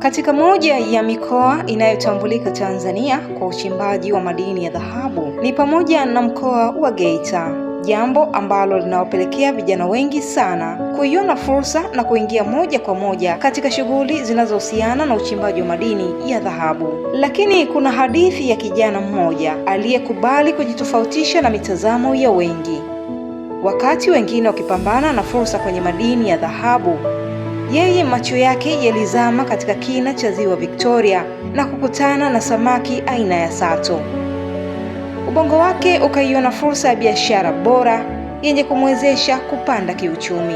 Katika moja ya mikoa inayotambulika Tanzania kwa uchimbaji wa madini ya dhahabu ni pamoja na mkoa wa Geita, jambo ambalo linawapelekea vijana wengi sana kuiona fursa na kuingia moja kwa moja katika shughuli zinazohusiana na uchimbaji wa madini ya dhahabu. Lakini kuna hadithi ya kijana mmoja aliyekubali kujitofautisha na mitazamo ya wengi. Wakati wengine wakipambana na fursa kwenye madini ya dhahabu, yeye macho yake yalizama katika kina cha ziwa Victoria na kukutana na samaki aina ya sato. Ubongo wake ukaiona fursa ya biashara bora yenye kumwezesha kupanda kiuchumi.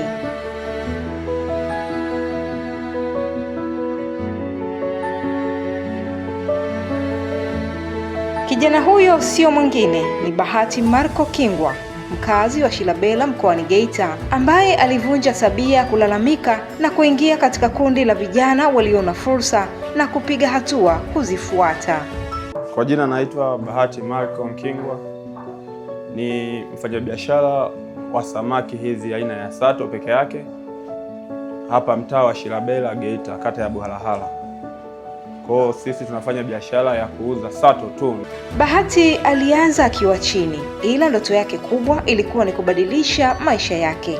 Kijana huyo sio mwingine, ni Bahati Marco Kingwa, mkazi wa Shilabela mkoani Geita, ambaye alivunja tabia ya kulalamika na kuingia katika kundi la vijana waliona fursa na kupiga hatua kuzifuata. Kwa jina naitwa Bahati Marco Kingwa, ni mfanyabiashara wa samaki hizi aina ya sato peke yake hapa mtaa wa Shilabela Geita, kata ya Buhalahala. Kwa sisi tunafanya biashara ya kuuza sato tu. Bahati alianza akiwa chini, ila ndoto yake kubwa ilikuwa ni kubadilisha maisha yake.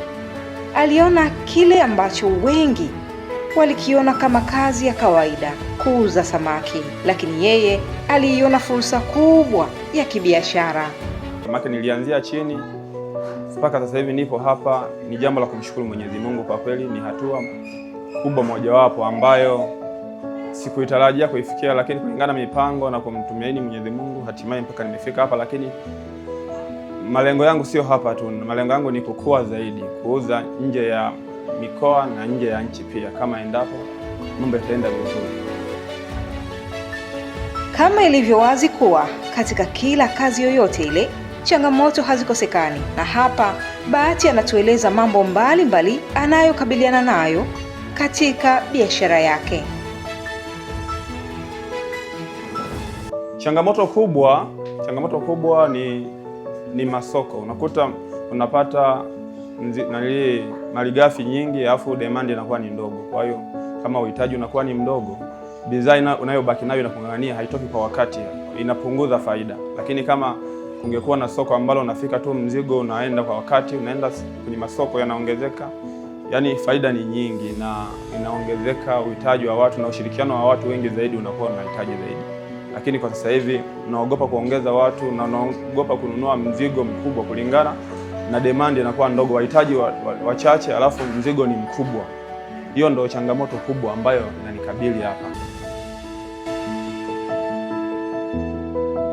Aliona kile ambacho wengi walikiona kama kazi ya kawaida, kuuza samaki, lakini yeye aliiona fursa kubwa ya kibiashara. Samaki nilianzia chini mpaka sasa hivi nipo hapa, ni jambo la kumshukuru Mwenyezi Mungu. Kwa kweli ni hatua kubwa mojawapo ambayo sikuitarajia kuifikia, lakini kulingana na mipango na kumtumaini Mwenyezi Mungu hatimaye mpaka nimefika hapa. Lakini malengo yangu sio hapa tu, malengo yangu ni kukua zaidi, kuuza nje ya mikoa na nje ya nchi pia, kama endapo mambo yataenda vizuri. Kama ilivyo wazi kuwa katika kila kazi yoyote ile changamoto hazikosekani, na hapa Bahati anatueleza mambo mbalimbali anayokabiliana nayo katika biashara yake. Changamoto kubwa ni masoko. Unakuta unapata malighafi nyingi alafu demand inakuwa ni ndogo. Kwa hiyo kama uhitaji unakuwa ni mdogo, bidhaa unayobaki nayo inakung'ang'ania haitoki kwa wakati, inapunguza faida. Lakini kama kungekuwa na soko ambalo unafika tu mzigo unaenda kwa wakati, unaenda kwenye masoko yanaongezeka, yani faida ni nyingi na inaongezeka uhitaji wa watu na ushirikiano wa watu wengi zaidi unakuwa unahitaji zaidi. Lakini kwa sasa hivi unaogopa kuongeza watu na unaogopa kununua mzigo mkubwa kulingana na demand inakuwa ndogo, wahitaji wachache alafu mzigo ni mkubwa. Hiyo ndio changamoto kubwa ambayo inanikabili hapa.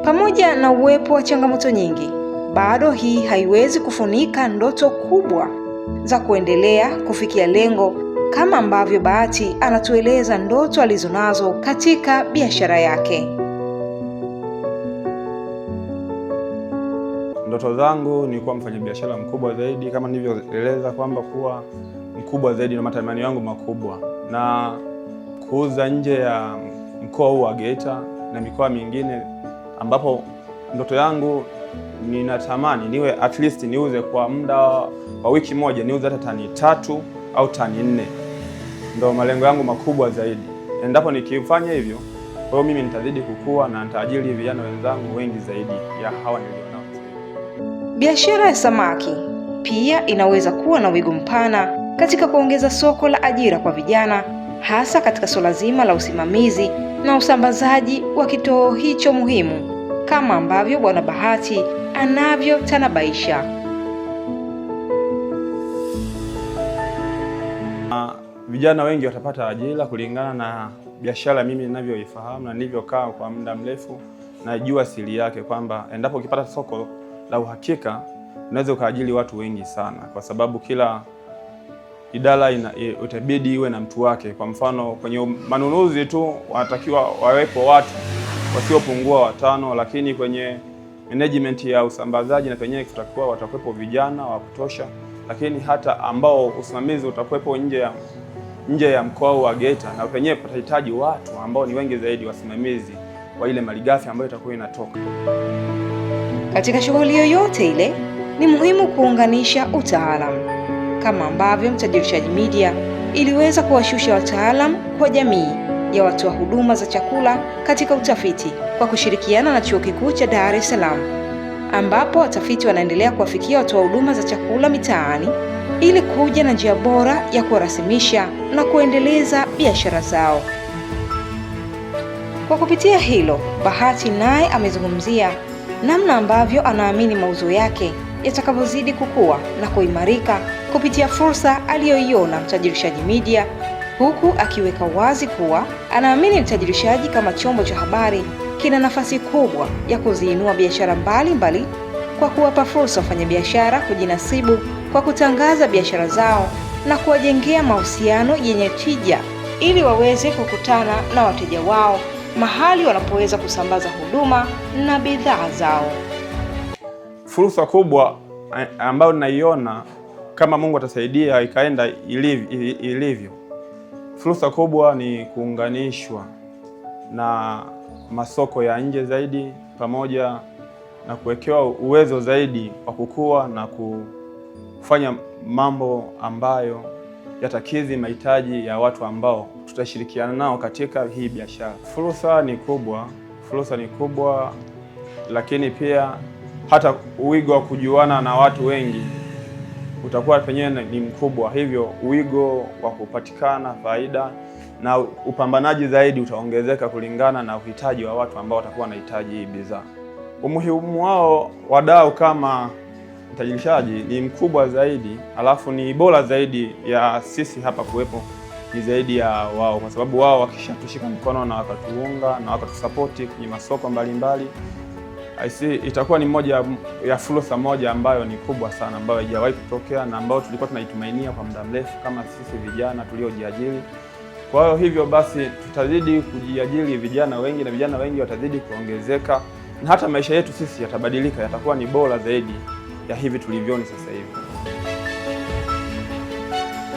Pamoja na uwepo wa changamoto nyingi, bado hii haiwezi kufunika ndoto kubwa za kuendelea kufikia lengo, kama ambavyo Bahati anatueleza ndoto alizonazo katika biashara yake. Ndoto zangu ni kuwa mfanyabiashara mkubwa zaidi, kama nilivyoeleza kwamba kuwa mkubwa zaidi na matamanio yangu makubwa, na kuuza nje ya mkoa huu wa Geita na mikoa mingine, ambapo ndoto yangu ninatamani niwe at least niuze kwa muda wa wiki moja, niuze hata tani 3 au tani 4. Ndio malengo yangu makubwa zaidi. Endapo nikifanya hivyo, kwa hiyo mimi nitazidi kukua na nitaajiri vijana wenzangu wengi zaidi ya hawa nilionao. Biashara ya samaki pia inaweza kuwa na wigo mpana katika kuongeza soko la ajira kwa vijana, hasa katika suala zima la usimamizi na usambazaji wa kitoweo hicho muhimu, kama ambavyo Bwana Bahati anavyotanabaisha. Vijana wengi watapata ajira kulingana na biashara mimi ninavyoifahamu na nilivyokaa kwa muda mrefu. Najua siri yake kwamba endapo ukipata soko la uhakika unaweza ukaajiri watu wengi sana, kwa sababu kila idara itabidi iwe na mtu wake. Kwa mfano kwenye manunuzi tu wanatakiwa wawepo watu wasiopungua 5, lakini kwenye management ya usambazaji na penyewe kutakuwa watakuwepo vijana wa kutosha, lakini hata ambao usimamizi utakuwepo nje ya mkoa wa Geita, na penyewe patahitaji watu ambao ni wengi zaidi, wasimamizi wa ile malighafi ambayo itakuwa inatoka. Katika shughuli yoyote ile ni muhimu kuunganisha utaalamu, kama ambavyo Mtajirishaji Media iliweza kuwashusha wataalamu kwa jamii ya watoa huduma za chakula katika utafiti kwa kushirikiana na Chuo Kikuu cha Dar es Salaam, ambapo watafiti wanaendelea kuwafikia watoa huduma za chakula mitaani ili kuja na njia bora ya kuwarasimisha na kuendeleza biashara zao. Kwa kupitia hilo, Bahati naye amezungumzia namna ambavyo anaamini mauzo yake yatakavyozidi kukua na kuimarika kupitia fursa aliyoiona Mtajirishaji Media, huku akiweka wazi kuwa anaamini Mtajirishaji kama chombo cha habari kina nafasi kubwa ya kuziinua biashara mbalimbali kwa kuwapa fursa wafanyabiashara kujinasibu kwa kutangaza biashara zao na kuwajengea mahusiano yenye tija ili waweze kukutana na wateja wao mahali wanapoweza kusambaza huduma na bidhaa zao. Fursa kubwa ambayo naiona kama Mungu atasaidia ikaenda ilivyo. Fursa kubwa ni kuunganishwa na masoko ya nje zaidi, pamoja na kuwekewa uwezo zaidi wa kukua na kufanya mambo ambayo yatakidhi mahitaji ya watu ambao tutashirikiana nao katika hii biashara. Fursa ni kubwa, lakini pia hata uwigo wa kujuana na watu wengi utakuwa penyewe ni mkubwa, hivyo uwigo wa kupatikana faida na upambanaji zaidi utaongezeka kulingana na uhitaji wa watu ambao watakuwa wanahitaji hii bidhaa. Umuhimu wao wadau kama Mtajirishaji ni mkubwa zaidi, alafu ni bora zaidi ya sisi hapa kuwepo ni zaidi ya wao, kwa sababu wao wakishatushika mkono na wakatuunga na wakatusapoti kwenye masoko mbalimbali, itakuwa ni moja ya fursa moja ambayo ni kubwa sana, ambayo haijawahi kutokea na ambayo tulikuwa tunaitumainia kwa muda mrefu kama sisi vijana tuliojiajiri. Kwa hivyo basi tutazidi kujiajiri vijana wengi na vijana wengi watazidi kuongezeka, na hata maisha yetu sisi yatabadilika, yatakuwa ni bora zaidi ya hivi tulivyoni sasa hivi.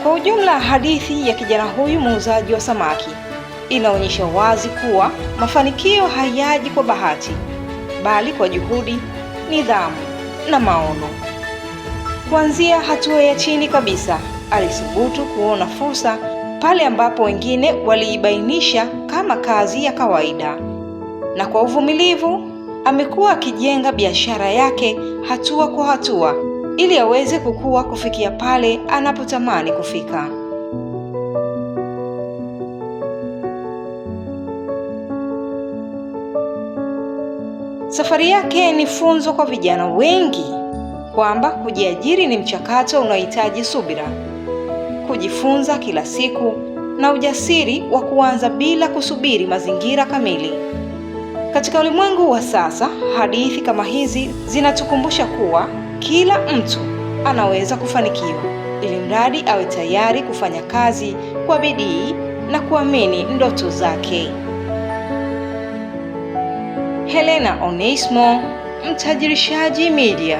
Kwa ujumla, hadithi ya kijana huyu muuzaji wa samaki inaonyesha wazi kuwa mafanikio hayaji kwa bahati, bali kwa juhudi, nidhamu na maono. Kuanzia hatua ya chini kabisa, alithubutu kuona fursa pale ambapo wengine waliibainisha kama kazi ya kawaida, na kwa uvumilivu amekuwa akijenga biashara yake hatua kwa hatua ili aweze kukua kufikia pale anapotamani kufika. Safari yake ni funzo kwa vijana wengi kwamba kujiajiri ni mchakato unaohitaji subira, kujifunza kila siku na ujasiri wa kuanza bila kusubiri mazingira kamili. Katika ulimwengu wa sasa, hadithi kama hizi zinatukumbusha kuwa kila mtu anaweza kufanikiwa, ili mradi awe tayari kufanya kazi kwa bidii na kuamini ndoto zake. Helena Onesmo, Mtajirishaji Media.